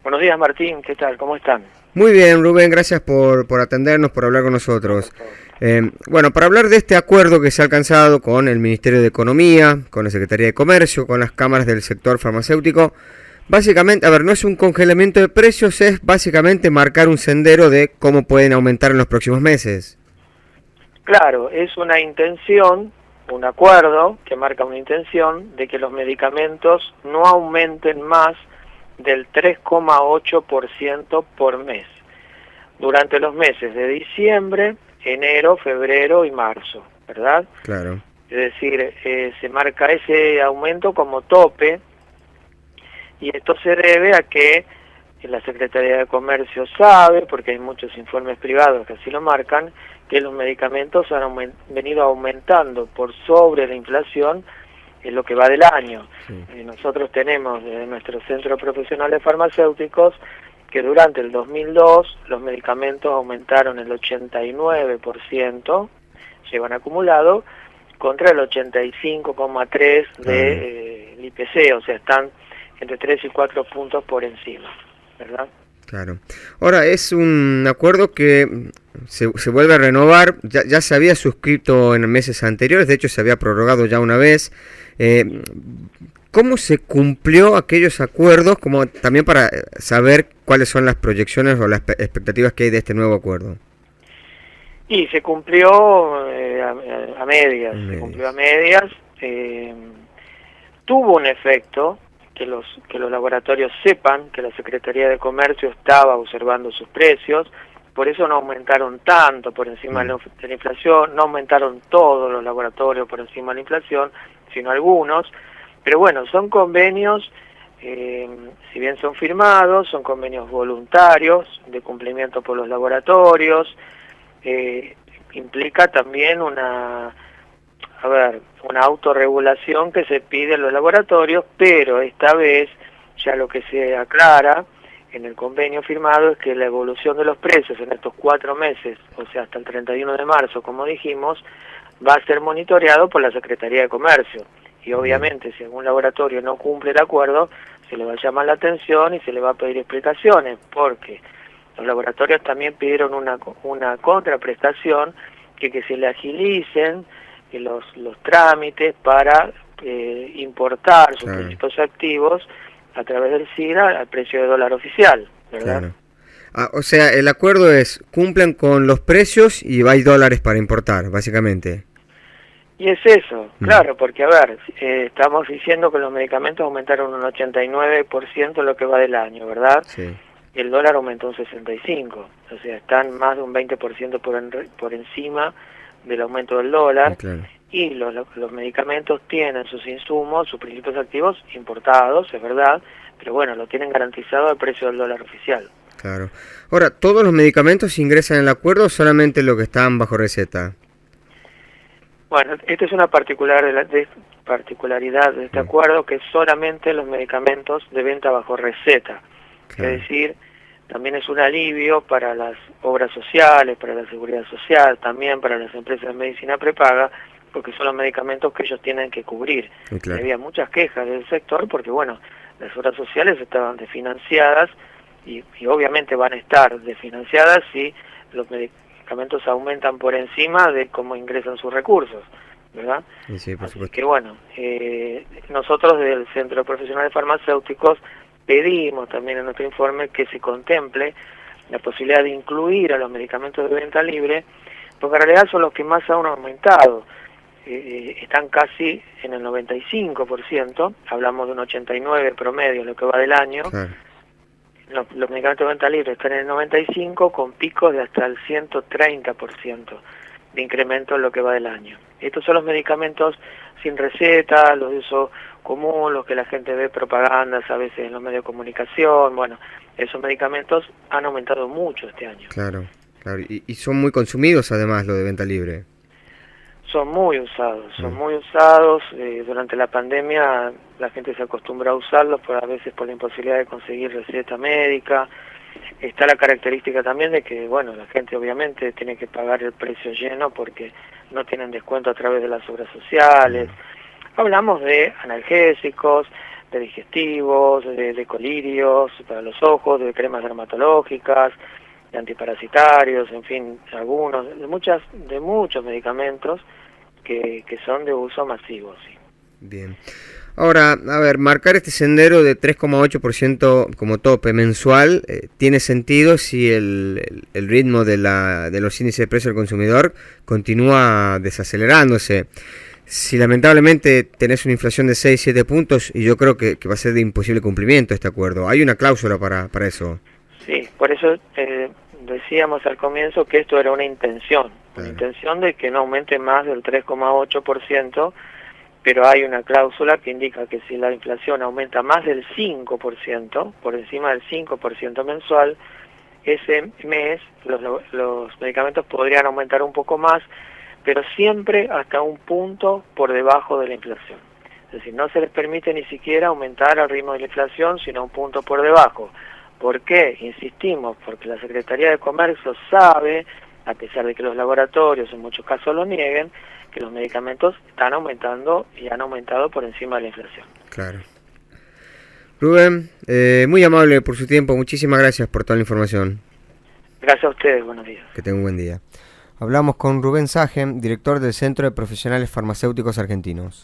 Buenos días, Martín, ¿qué tal? ¿Cómo están? Muy bien, Rubén, gracias por atendernos, por hablar con No, por nosotros. favor. Bueno, para hablar de este acuerdo que se ha alcanzado con el Ministerio de Economía, con la Secretaría de Comercio, con las cámaras del sector farmacéutico, básicamente, a ver, no es un congelamiento de precios, es básicamente marcar un sendero de cómo pueden aumentar en los próximos meses. Claro, es una intención, un acuerdo que marca una intención de que los medicamentos no aumenten más del 3,8% por mes durante los meses de diciembre, enero, febrero y marzo, ¿verdad? Claro. Es decir, se marca ese aumento como tope y esto se debe a que la Secretaría de Comercio sabe, porque hay muchos informes privados que así lo marcan, que los medicamentos han venido aumentando por sobre la inflación en lo que va del año. Sí. Nosotros tenemos en nuestro Centro Profesional de Farmacéuticos que durante el 2002 los medicamentos aumentaron el 89%, llevan acumulado, contra el 85,3% Claro. del IPC, o sea, están entre 3 y 4 puntos por encima, ¿verdad? Claro. Ahora, es un acuerdo que se vuelve a renovar, ya se había suscrito en meses anteriores, de hecho se había prorrogado ya una vez. Eh, ¿Cómo se cumplió aquellos acuerdos? Como también para saber cuáles son las proyecciones o las expectativas que hay de este nuevo acuerdo. Y se cumplió a medias, se cumplió a Medias. medias. eh, Tuvo un efecto que los laboratorios sepan que la Secretaría de Comercio estaba observando sus precios, por eso no aumentaron tanto por encima Mm. de la inflación, no aumentaron todos los laboratorios por encima de la inflación, sino algunos, pero bueno, son convenios, si bien son firmados, son convenios voluntarios de cumplimiento por los laboratorios, eh, implica también una autorregulación que se pide en los laboratorios, pero esta vez ya lo que se aclara en el convenio firmado es que la evolución de los precios en estos 4 meses, o sea, hasta el 31 de marzo, como dijimos, va a ser monitoreado por la Secretaría de Comercio. Y Bien. obviamente, si algún laboratorio no cumple el acuerdo, se le va a llamar la atención y se le va a pedir explicaciones, porque los laboratorios también pidieron una contraprestación que se le agilicen los trámites para importar sus Claro, principios activos a través del SIDA al precio de dólar oficial, ¿verdad? claro. Ah, o sea, el acuerdo es, cumplen con los precios y hay dólares para importar, básicamente. Y es eso, Mm. claro, porque a ver, estamos diciendo que los medicamentos aumentaron un 89% lo que va del año, ¿verdad? Sí. Y el dólar aumentó un 65%, o sea, están más de un 20% por encima del aumento del dólar, Claro. y los medicamentos tienen sus insumos, sus principios activos importados, es verdad, pero bueno, lo tienen garantizado al precio del dólar oficial. Claro. Ahora, ¿todos los medicamentos ingresan en el acuerdo o solamente los que están bajo receta? Bueno, esta es una particularidad de este Mm. acuerdo, que solamente los medicamentos de venta bajo receta, es Claro. decir, también es un alivio para las obras sociales, para la seguridad social, también para las empresas de medicina prepaga, porque son los medicamentos que ellos tienen que cubrir. Y Claro. había muchas quejas del sector porque, bueno, las obras sociales estaban desfinanciadas y obviamente van a estar desfinanciadas si los medicamentos aumentan por encima de cómo ingresan sus recursos, ¿verdad? Y sí, por Así supuesto. que bueno, nosotros desde el Centro Profesional de Farmacéuticos pedimos también en nuestro informe que se contemple la posibilidad de incluir a los medicamentos de venta libre, porque en realidad son los que más han aumentado. Están casi en el 95%, hablamos de un 89% promedio en lo que va del año. Claro. Los medicamentos de venta libre están en el 95%, con picos de hasta el 130% de incremento en lo que va del año. Estos son los medicamentos sin receta, los de uso común, los que la gente ve propagandas a veces en los medios de comunicación. Bueno, esos medicamentos han aumentado mucho este año. Claro. Claro. Y son muy consumidos además lo de venta libre. Son muy usados, son Mm. muy usados. Durante la pandemia la gente se acostumbró a usarlos, a veces por la imposibilidad de conseguir receta médica. Está la característica también de que, bueno, la gente obviamente tiene que pagar el precio lleno porque no tienen descuento a través de las obras sociales. Mm. Hablamos de analgésicos, de digestivos, de colirios para los ojos, de cremas dermatológicas, de antiparasitarios, en fin, algunos, de muchos medicamentos que son de uso masivo, sí. Bien. Ahora, a ver, marcar este sendero de 3,8% como tope mensual tiene sentido si el ritmo de los índices de precio del consumidor continúa desacelerándose. Si lamentablemente tenés una inflación de 6-7 puntos, y yo creo que va a ser de imposible cumplimiento este acuerdo, hay una cláusula para eso. Sí, por eso decíamos al comienzo que esto era una intención, una intención de que no aumente más del 3,8%, pero hay una cláusula que indica que si la inflación aumenta más del 5%, por encima del 5% mensual, ese mes los medicamentos podrían aumentar un poco más, pero siempre hasta un punto por debajo de la inflación. Es decir, no se les permite ni siquiera aumentar al ritmo de la inflación, sino un punto por debajo. ¿Por qué? Insistimos, porque la Secretaría de Comercio sabe, a pesar de que los laboratorios en muchos casos lo nieguen, que los medicamentos están aumentando y han aumentado por encima de la inflación. Claro. Rubén, muy amable por su tiempo, muchísimas gracias por toda la información. Gracias a ustedes, buenos días. Que tengan un buen día. Hablamos con Rubén Sajem, director del Centro de Profesionales Farmacéuticos Argentinos.